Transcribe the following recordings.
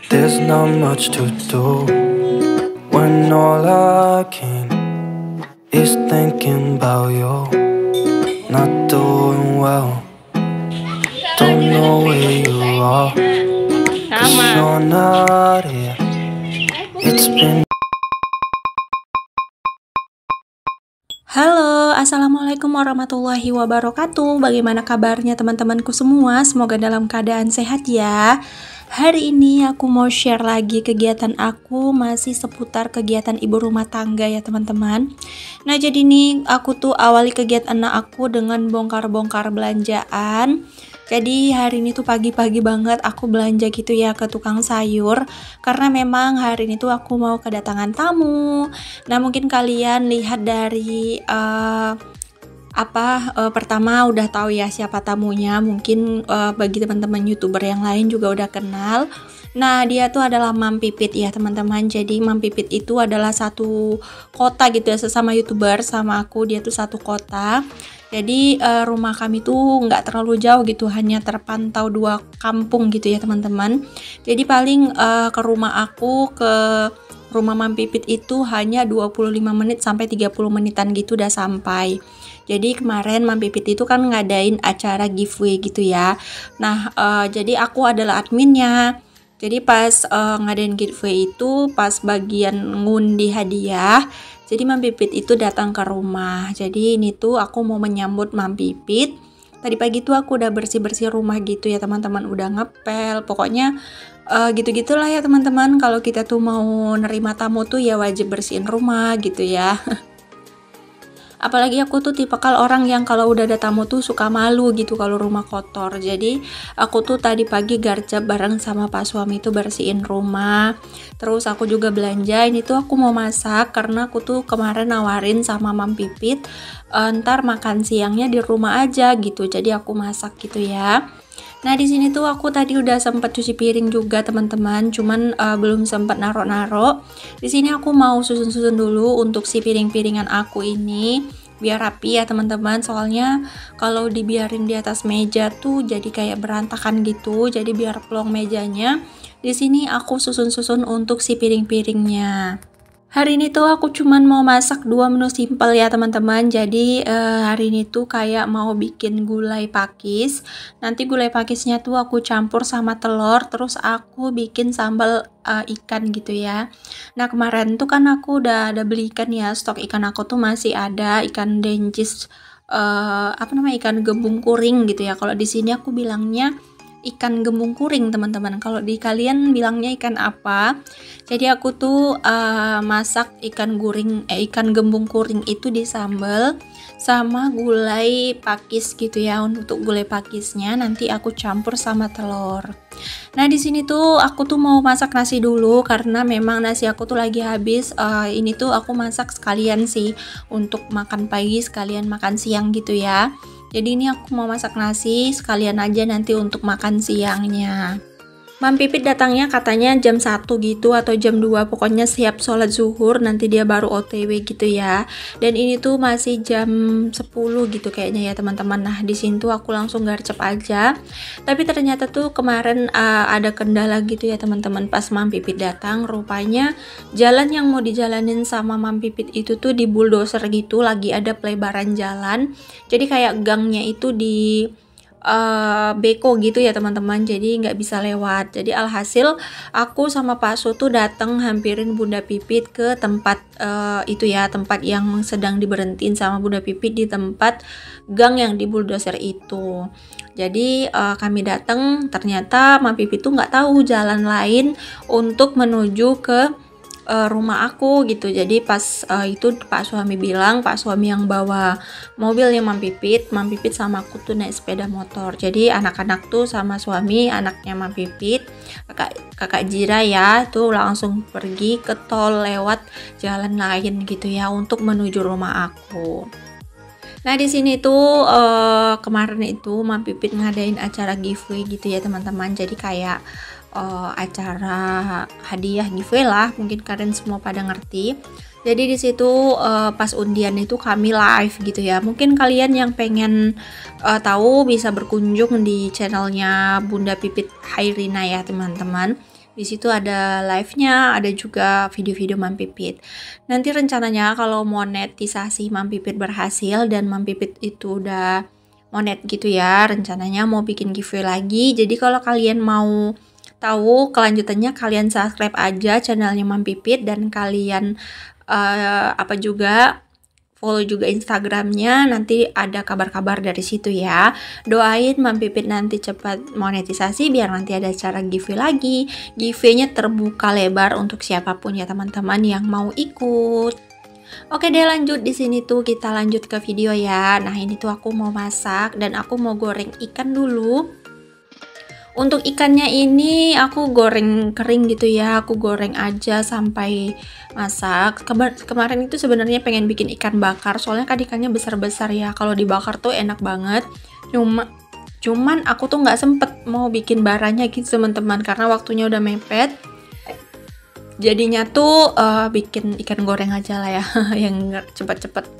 There's not much to do when all I can is thinking about you. Not doing well, don't know where you are, 'cause you're not here. It's been. Halo, assalamualaikum warahmatullahi wabarakatuh. Bagaimana kabarnya teman-temanku semua? Semoga dalam keadaan sehat ya. Hari ini aku mau share lagi kegiatan aku, masih seputar kegiatan ibu rumah tangga ya teman-teman. Nah jadi nih aku tuh awali kegiatan aku dengan bongkar-bongkar belanjaan. Jadi hari ini tuh pagi-pagi banget aku belanja gitu ya ke tukang sayur, karena memang hari ini tuh aku mau kedatangan tamu. Nah mungkin kalian lihat dari pertama udah tahu ya siapa tamunya. Mungkin bagi teman-teman YouTuber yang lain juga udah kenal. Nah dia tuh adalah Mam Pipit ya teman-teman. Jadi Mam Pipit itu adalah satu kota gitu ya, sesama YouTuber sama aku, dia tuh satu kota. Jadi rumah kami tuh nggak terlalu jauh gitu, hanya terpantau 2 kampung gitu ya teman-teman. Jadi paling ke rumah aku, ke rumah Mam Pipit itu hanya 25 menit sampai 30 menitan gitu udah sampai. Jadi kemarin Mam Pipit itu kan ngadain acara giveaway gitu ya. Nah jadi aku adalah adminnya. Jadi pas ngadain giveaway itu, pas bagian ngundi hadiah, jadi Mam Pipit itu datang ke rumah. Jadi ini tuh aku mau menyambut Mam Pipit. Tadi pagi tuh aku udah bersih-bersih rumah gitu ya teman-teman, udah ngepel. Pokoknya gitu-gitulah ya teman-teman. Kalau kita tuh mau nerima tamu tuh ya wajib bersihin rumah gitu ya. Apalagi aku tuh tipikal orang yang kalau udah ada tamu tuh suka malu gitu kalau rumah kotor. Jadi aku tuh tadi pagi garjab bareng sama Pak suami tuh bersihin rumah. Terus aku juga belanja. Ini tuh aku mau masak karena aku tuh kemarin nawarin sama Mam Pipit ntar makan siangnya di rumah aja gitu. Jadi aku masak gitu ya. Nah di sini tuh aku tadi udah sempat cuci piring juga teman-teman, cuman belum sempat naro-naro. Di sini aku mau susun-susun dulu untuk si piring-piringan aku ini biar rapi ya teman-teman. Soalnya kalau dibiarin di atas meja tuh jadi kayak berantakan gitu. Jadi biar plong mejanya. Di sini aku susun-susun untuk si piring-piringnya. Hari ini tuh aku cuman mau masak 2 menu simpel ya teman-teman. Jadi hari ini tuh kayak mau bikin gulai pakis. Nanti gulai pakisnya tuh aku campur sama telur, terus aku bikin sambal ikan gitu ya. Nah kemarin tuh kan aku udah ada beli ikan ya, stok ikan aku tuh masih ada ikan dencis, ikan gembung kuring gitu ya. Kalau di sini aku bilangnya ikan gembung kuring teman-teman. Kalau di kalian bilangnya ikan apa? Jadi aku tuh masak ikan gembung kuring itu di sambal sama gulai pakis gitu ya. Untuk gulai pakisnya nanti aku campur sama telur. Nah di sini tuh aku tuh mau masak nasi dulu karena memang nasi aku tuh lagi habis. Ini tuh aku masak sekalian sih untuk makan pagi sekalian makan siang gitu ya. Jadi ini aku mau masak nasi sekalian aja nanti untuk makan siangnya. Mam Pipit datangnya katanya jam 1 gitu atau jam 2, pokoknya siap sholat zuhur nanti dia baru OTW gitu ya. Dan ini tuh masih jam 10 gitu kayaknya ya teman-teman. Nah di sini tuh aku langsung garcep aja. Tapi ternyata tuh kemarin ada kendala gitu ya teman-teman. Pas Mam Pipit datang, rupanya jalan yang mau dijalanin sama Mam Pipit itu tuh di bulldozer gitu, lagi ada pelebaran jalan. Jadi kayak gangnya itu di beko gitu ya teman-teman, jadi nggak bisa lewat. Jadi alhasil aku sama Pak Su tuh datang hampirin Bunda Pipit ke tempat itu ya, tempat yang sedang diberhentiin sama Bunda Pipit di tempat gang yang di bulldozer itu. Jadi kami datang, ternyata Mam Pipit tuh nggak tahu jalan lain untuk menuju ke rumah aku gitu. Jadi pas itu Pak suami bilang, Pak suami yang bawa mobilnya Mam Pipit sama aku tuh naik sepeda motor. Jadi anak-anak tuh sama suami, anaknya Mam Pipit, kakak Jira ya, tuh langsung pergi ke tol lewat jalan lain gitu ya untuk menuju rumah aku. Nah di sini tuh kemarin itu Mam Pipit ngadain acara giveaway gitu ya teman-teman. Jadi kayak acara hadiah giveaway lah, mungkin kalian semua pada ngerti. Jadi di situ pas undian itu kami live gitu ya. Mungkin kalian yang pengen tahu bisa berkunjung di channelnya Bunda Pipit Hairina ya teman-teman. Di situ ada live-nya, ada juga video-video Mam Pipit. Nanti rencananya kalau monetisasi Mam Pipit berhasil dan Mam Pipit itu udah monet gitu ya, rencananya mau bikin giveaway lagi. Jadi kalau kalian mau tahu kelanjutannya, kalian subscribe aja channelnya Mam Pipit dan kalian follow juga Instagramnya, nanti ada kabar-kabar dari situ ya. Doain Mam Pipit nanti cepat monetisasi biar nanti ada acara giveaway lagi. Giveaway-nya terbuka lebar untuk siapapun ya teman-teman yang mau ikut. Oke deh, lanjut di sini tuh kita lanjut ke video ya. Nah, ini tuh aku mau masak dan aku mau goreng ikan dulu. Untuk ikannya ini aku goreng kering gitu ya, aku goreng aja sampai masak. Kemarin itu sebenarnya pengen bikin ikan bakar, soalnya kan ikannya besar-besar ya. Kalau dibakar tuh enak banget. Cuman aku tuh nggak sempet mau bikin baranya gitu teman-teman, karena waktunya udah mepet. Jadinya tuh bikin ikan goreng aja lah ya, yang cepet-cepet.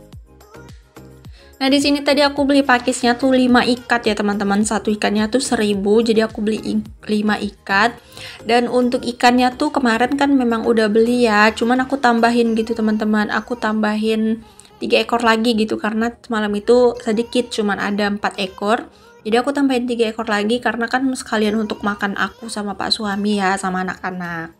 Nah, di sini tadi aku beli pakisnya tuh 5 ikat ya teman-teman. Satu ikannya tuh 1000, jadi aku beli 5 ikat. Dan untuk ikannya tuh kemarin kan memang udah beli ya, cuman aku tambahin gitu teman-teman. Aku tambahin 3 ekor lagi gitu karena semalam itu sedikit, cuman ada 4 ekor. Jadi aku tambahin 3 ekor lagi karena kan sekalian untuk makan aku sama Pak suami ya, sama anak-anak.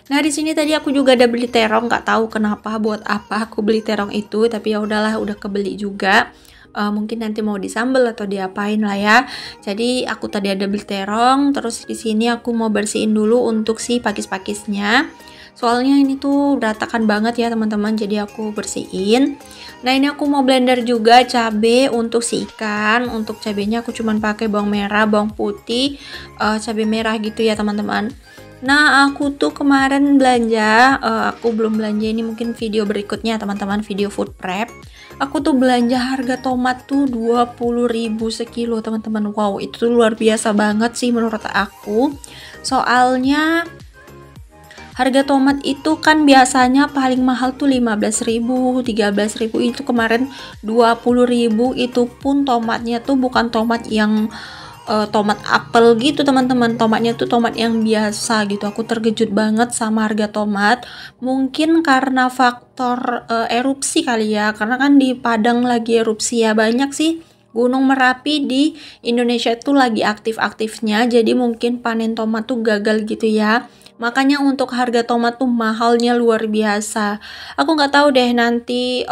Nah, di sini tadi aku juga ada beli terong, nggak tahu kenapa, buat apa aku beli terong itu, tapi ya udahlah, udah kebeli juga. Mungkin nanti mau disambel atau diapain lah ya. Jadi aku tadi ada beli terong, terus di sini aku mau bersihin dulu untuk si pakis-pakisnya. Soalnya ini tuh berantakan banget ya teman-teman, jadi aku bersihin. Nah, ini aku mau blender juga cabai untuk si ikan. Untuk cabenya aku cuman pakai bawang merah, bawang putih, cabai merah gitu ya teman-teman. Nah, aku tuh kemarin belanja, aku belum belanja, ini mungkin video berikutnya teman-teman, video food prep. Aku tuh belanja harga tomat tuh 20.000 sekilo teman-teman. Wow, itu tuh luar biasa banget sih menurut aku. Soalnya harga tomat itu kan biasanya paling mahal tuh 15.000, 13.000, itu kemarin 20.000, itu pun tomatnya tuh bukan tomat yang tomat apel gitu teman-teman, tomatnya tuh tomat yang biasa gitu. Aku terkejut banget sama harga tomat, mungkin karena faktor erupsi kali ya, karena kan di Padang lagi erupsi ya, banyak sih Gunung Merapi di Indonesia itu lagi aktif-aktifnya, jadi mungkin panen tomat tuh gagal gitu ya. Makanya untuk harga tomat tuh mahalnya luar biasa. Aku nggak tahu deh nanti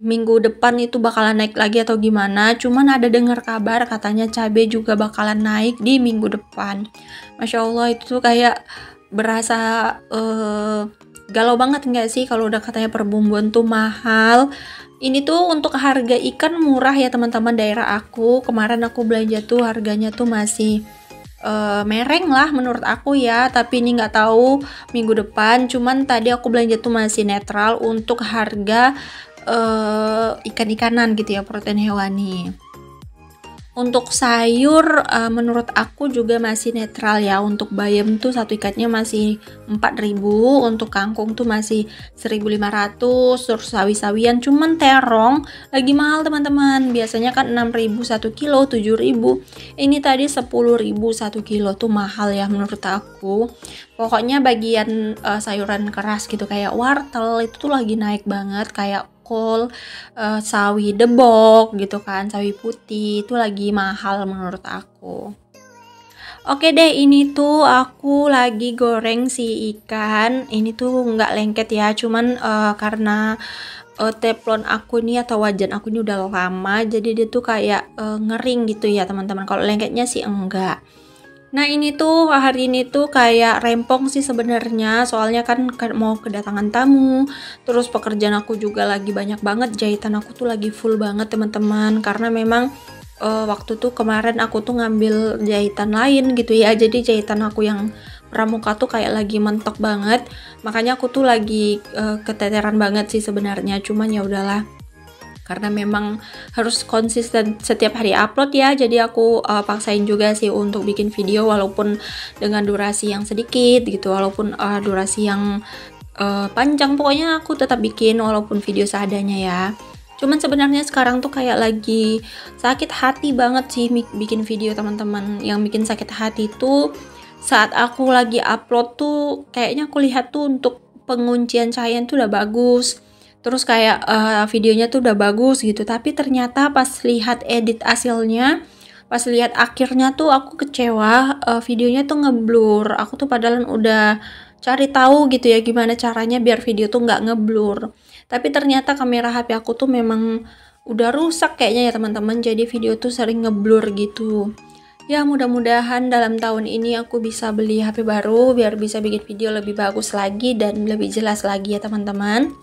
minggu depan itu bakalan naik lagi atau gimana, cuman ada dengar kabar katanya cabai juga bakalan naik di minggu depan. Masya Allah, itu tuh kayak berasa galau banget nggak sih kalau udah katanya perbumbuan tuh mahal. Ini tuh untuk harga ikan murah ya teman-teman, daerah aku kemarin aku belanja tuh harganya tuh masih mereng lah menurut aku ya, tapi ini nggak tahu minggu depan. Cuman tadi aku belanja tuh masih netral untuk harga ikan-ikanan gitu ya, protein hewani. Untuk sayur menurut aku juga masih netral ya. Untuk bayam tuh satu ikatnya masih 4.000, untuk kangkung tuh masih 1.500, terus sawi-sawian. Cuman terong lagi mahal teman-teman, biasanya kan 6.000 1 kilo, 7.000. Ini tadi 10.000 1 kilo, tuh mahal ya menurut aku. Pokoknya bagian sayuran keras gitu kayak wortel itu tuh lagi naik banget, kayak kol, sawi debok gitu kan, sawi putih itu lagi mahal menurut aku. Oke deh, ini tuh aku lagi goreng si ikan. Ini tuh nggak lengket ya, cuman karena teflon aku nih atau wajan aku ini udah lama, jadi dia tuh kayak ngering gitu ya teman-teman. Kalau lengketnya sih enggak. Nah, ini tuh hari ini tuh kayak rempong sih sebenarnya, soalnya kan mau kedatangan tamu, terus pekerjaan aku juga lagi banyak banget, jahitan aku tuh lagi full banget teman-teman, karena memang waktu tuh kemarin aku tuh ngambil jahitan lain gitu ya, jadi jahitan aku yang pramuka tuh kayak lagi mentok banget, makanya aku tuh lagi keteteran banget sih sebenarnya, cuman ya udahlah. Karena memang harus konsisten setiap hari upload ya, jadi aku paksain juga sih untuk bikin video walaupun dengan durasi yang sedikit gitu, walaupun durasi yang panjang, pokoknya aku tetap bikin walaupun video seadanya ya. Cuman sebenarnya sekarang tuh kayak lagi sakit hati banget sih bikin video teman-teman. Yang bikin sakit hati tuh saat aku lagi upload tuh kayaknya aku lihat tuh untuk penguncian cahaya tuh udah bagus. Terus kayak videonya tuh udah bagus gitu, tapi ternyata pas lihat edit hasilnya, pas lihat akhirnya tuh aku kecewa, videonya tuh ngeblur. Aku tuh padahal udah cari tahu gitu ya gimana caranya biar video tuh nggak ngeblur. Tapi ternyata kamera HP aku tuh memang udah rusak kayaknya ya teman-teman, jadi video tuh sering ngeblur gitu. Ya mudah-mudahan dalam tahun ini aku bisa beli HP baru biar bisa bikin video lebih bagus lagi dan lebih jelas lagi ya teman-teman.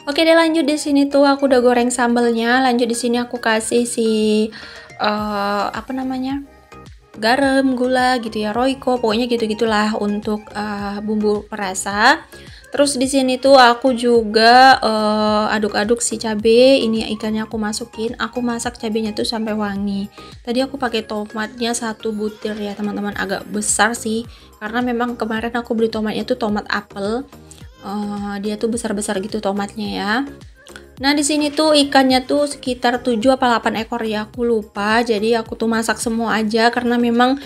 Oke deh, lanjut di sini tuh aku udah goreng sambelnya. Lanjut di sini aku kasih si apa namanya? Garam, gula gitu ya, Royco, pokoknya gitu-gitulah untuk bumbu perasa. Terus di sini tuh aku juga aduk-aduk si cabe. Ini ikannya aku masukin. Aku masak cabenya tuh sampai wangi. Tadi aku pakai tomatnya 1 butir ya teman-teman, agak besar sih. Karena memang kemarin aku beli tomatnya tuh tomat apel. Dia tuh besar-besar gitu tomatnya ya. Nah di sini tuh ikannya tuh sekitar 7 apa 8 ekor ya, aku lupa. Jadi aku tuh masak semua aja karena memang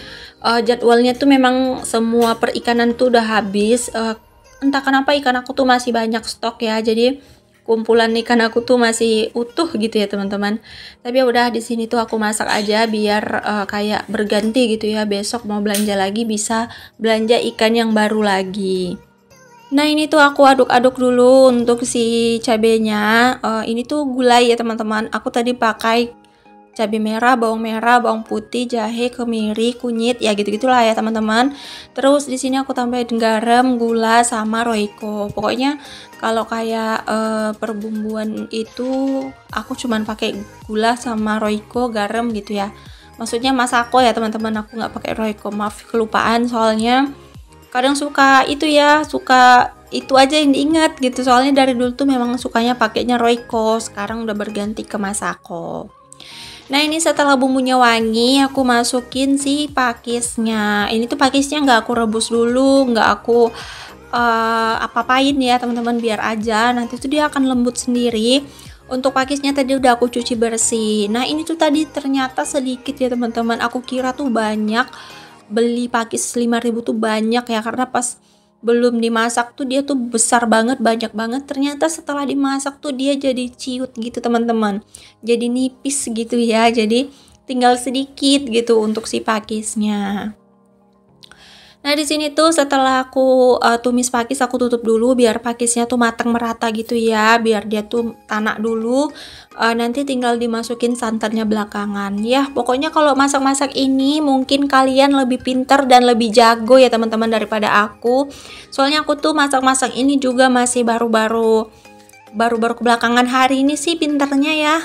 jadwalnya tuh memang semua perikanan tuh udah habis. Entah kenapa ikan aku tuh masih banyak stok ya, jadi kumpulan ikan aku tuh masih utuh gitu ya teman-teman. Tapi ya udah di sini tuh aku masak aja biar kayak berganti gitu ya, besok mau belanja lagi bisa belanja ikan yang baru lagi. Nah ini tuh aku aduk-aduk dulu untuk si cabenya. Ini tuh gulai ya teman-teman, aku tadi pakai cabai merah, bawang putih, jahe, kemiri, kunyit, ya gitu-gitulah ya teman-teman. Terus di sini aku tambahin garam, gula, sama Royco. Pokoknya kalau kayak perbumbuan itu aku cuman pakai gula sama Royco, garam gitu ya. Maksudnya Masako ya teman-teman, aku nggak pakai Royco, maaf kelupaan soalnya. Kadang suka itu ya, suka itu aja yang diingat gitu. Soalnya dari dulu tuh memang sukanya pakainya Royco, sekarang udah berganti ke Masako. Nah ini setelah bumbunya wangi, aku masukin si pakisnya. Ini tuh pakisnya nggak aku rebus dulu, nggak aku apa-apain ya teman-teman, biar aja nanti tuh dia akan lembut sendiri. Untuk pakisnya tadi udah aku cuci bersih. Nah ini tuh tadi ternyata sedikit ya teman-teman, aku kira tuh banyak. Beli pakis 5.000 tuh banyak ya, karena pas belum dimasak tuh dia tuh besar banget, banyak banget. Ternyata setelah dimasak tuh dia jadi ciut gitu teman-teman, jadi nipis gitu ya, jadi tinggal sedikit gitu untuk si pakisnya. Nah di sini tuh setelah aku tumis pakis, aku tutup dulu biar pakisnya tuh matang merata gitu ya, biar dia tuh tanak dulu. Nanti tinggal dimasukin santannya belakangan ya. Pokoknya kalau masak-masak ini mungkin kalian lebih pinter dan lebih jago ya teman-teman daripada aku. Soalnya aku tuh masak-masak ini juga masih baru-baru belakangan hari ini sih pinternya ya.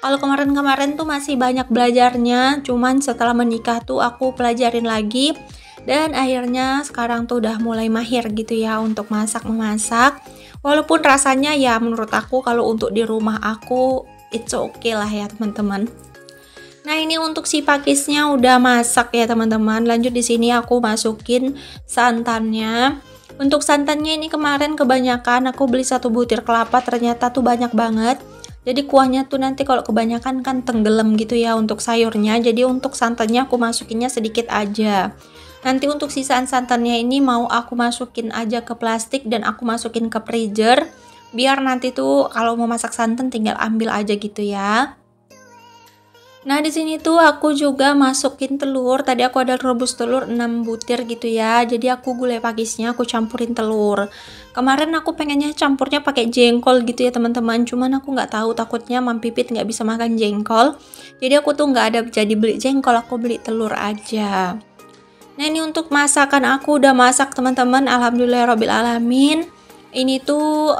Kalau kemarin-kemarin tuh masih banyak belajarnya, cuman setelah menikah tuh aku pelajarin lagi. Dan akhirnya sekarang tuh udah mulai mahir gitu ya untuk memasak. Walaupun rasanya ya menurut aku kalau untuk di rumah aku it's okay lah ya teman-teman. Nah ini untuk si pakisnya udah masak ya teman-teman. Lanjut di sini aku masukin santannya. Untuk santannya ini kemarin kebanyakan, aku beli 1 butir kelapa, ternyata tuh banyak banget. Jadi kuahnya tuh nanti kalau kebanyakan kan tenggelam gitu ya untuk sayurnya. Jadi untuk santannya aku masukinnya sedikit aja. Nanti untuk sisaan santannya ini mau aku masukin aja ke plastik dan aku masukin ke freezer, biar nanti tuh kalau mau masak santan tinggal ambil aja gitu ya. Nah di sini tuh aku juga masukin telur. Tadi aku ada rebus telur 6 butir gitu ya. Jadi aku gulai pakisnya aku campurin telur. Kemarin aku pengennya campurnya pakai jengkol gitu ya teman-teman. Cuman aku nggak tahu, takutnya Mam Pipit nggak bisa makan jengkol. Jadi aku tuh nggak ada jadi beli jengkol, aku beli telur aja. Nah ini untuk masakan aku udah masak teman-teman, alhamdulillahirobbilalamin. Ini tuh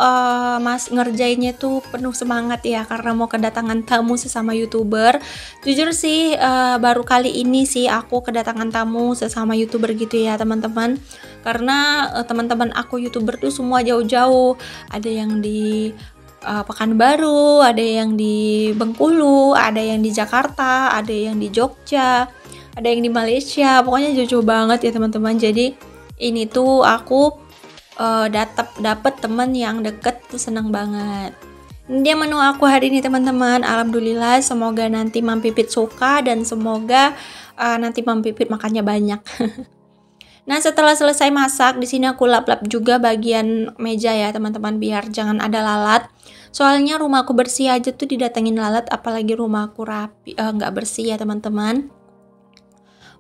ngerjainnya tuh penuh semangat ya, karena mau kedatangan tamu sesama youtuber. Jujur sih baru kali ini sih aku kedatangan tamu sesama youtuber gitu ya teman-teman. Karena teman-teman aku youtuber tuh semua jauh-jauh, ada yang di Pekanbaru, ada yang di Bengkulu, ada yang di Jakarta, ada yang di Jogja, ada yang di Malaysia, pokoknya jauh-jauh banget ya teman-teman. Jadi ini tuh aku dapet temen yang deket tuh seneng banget. Ini dia menu aku hari ini teman-teman. Alhamdulillah, semoga nanti Mam Pipit suka dan semoga nanti Mam Pipit makannya banyak. Nah, setelah selesai masak, di sini aku lap-lap juga bagian meja ya, teman-teman, biar jangan ada lalat. Soalnya rumahku bersih aja tuh didatengin lalat, apalagi rumahku rapi, nggak bersih ya, teman-teman.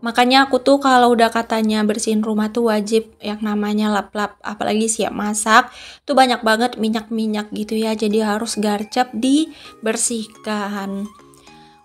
Makanya aku tuh kalau udah katanya bersihin rumah tuh wajib yang namanya lap-lap, apalagi siap masak. Tuh banyak banget minyak-minyak gitu ya, jadi harus garcap dibersihkan.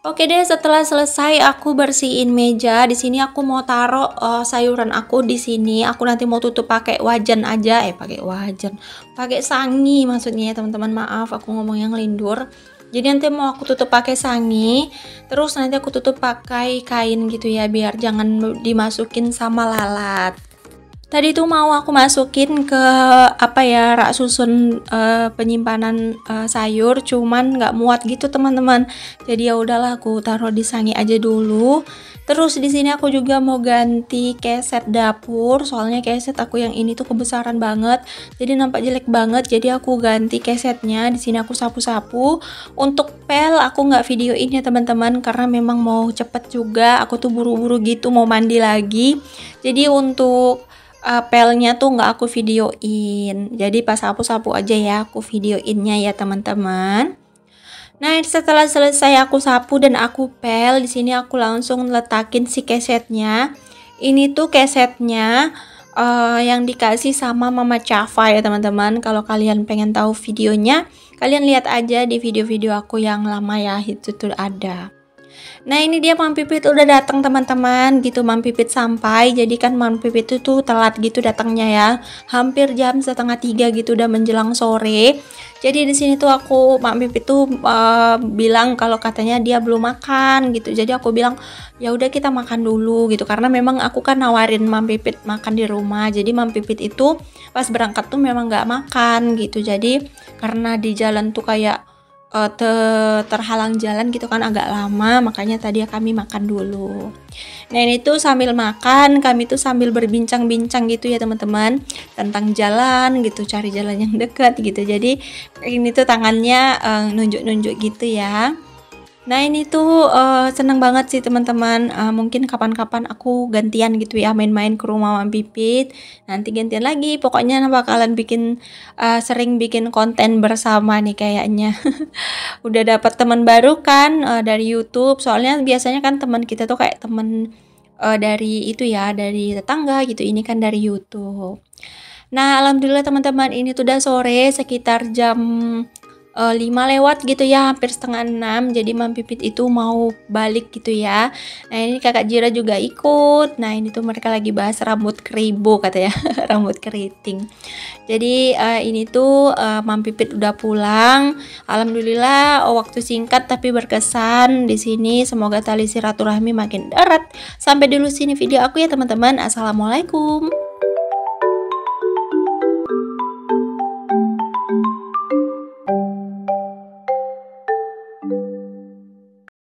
Oke deh, setelah selesai aku bersihin meja. Di sini aku mau taruh sayuran aku di sini. Aku nanti mau tutup pakai wajan aja, pakai sangi maksudnya ya, teman-teman. Maaf, aku ngomong yang lindur. Jadi nanti mau aku tutup pakai sangi, terus nanti aku tutup pakai kain gitu ya, biar jangan dimasukin sama lalat. Tadi tuh mau aku masukin ke rak susun penyimpanan sayur, cuman nggak muat gitu, teman-teman. Jadi ya udahlah, aku taruh di sangi aja dulu. Terus di sini aku juga mau ganti keset dapur, soalnya keset aku yang ini tuh kebesaran banget, jadi nampak jelek banget. Jadi aku ganti kesetnya. Di sini aku sapu-sapu. Untuk pel aku nggak videoin ya, teman-teman, karena memang mau cepet juga. Aku tuh buru-buru gitu mau mandi lagi. Jadi untuk pelnya tuh nggak aku videoin, jadi pas sapu-sapu aja ya aku videoinnya ya, teman-teman. Nah, setelah selesai aku sapu dan aku pel, di sini aku langsung letakin si kesetnya. Ini tuh kesetnya yang dikasih sama Mama Chava ya, teman-teman. Kalau kalian pengen tahu videonya, kalian lihat aja di video-video aku yang lama ya, itu tuh ada. Nah, ini dia Mam Pipit udah datang, teman-teman, gitu. Mam Pipit sampai, jadi kan Mam Pipit itu tuh telat gitu datangnya ya, hampir jam 2:30 gitu, udah menjelang sore. Jadi di sini tuh Mam Pipit tuh bilang kalau katanya dia belum makan gitu. Jadi aku bilang ya udah kita makan dulu gitu, karena memang aku kan nawarin Mam Pipit makan di rumah. Jadi Mam Pipit itu pas berangkat tuh memang nggak makan gitu. Jadi karena di jalan tuh kayak terhalang jalan gitu kan, agak lama, makanya tadi kami makan dulu. Nah, ini tuh sambil makan kami tuh sambil berbincang-bincang gitu ya, teman-teman, tentang jalan gitu, cari jalan yang dekat gitu. Jadi ini tuh tangannya nunjuk-nunjuk gitu ya. Nah, ini tuh seneng banget sih, teman-teman. Mungkin kapan-kapan aku gantian gitu ya, main-main ke rumah Mam Pipit. Nanti gantian lagi. Pokoknya bakalan sering bikin konten bersama nih kayaknya. Udah dapat teman baru kan dari YouTube. Soalnya biasanya kan teman kita tuh kayak teman dari itu ya, dari tetangga gitu. Ini kan dari YouTube. Nah, alhamdulillah teman-teman, ini tuh udah sore, sekitar jam 5 lewat gitu ya, hampir setengah 6. Jadi Mam Pipit itu mau balik gitu ya. Nah, ini kakak Jira juga ikut. Nah, ini tuh mereka lagi bahas rambut keribo katanya. Rambut keriting. Jadi ini tuh Mam Pipit udah pulang. Alhamdulillah, waktu singkat tapi berkesan di sini. Semoga tali silaturahmi makin erat. Sampai dulu sini video aku ya, teman-teman. Assalamualaikum.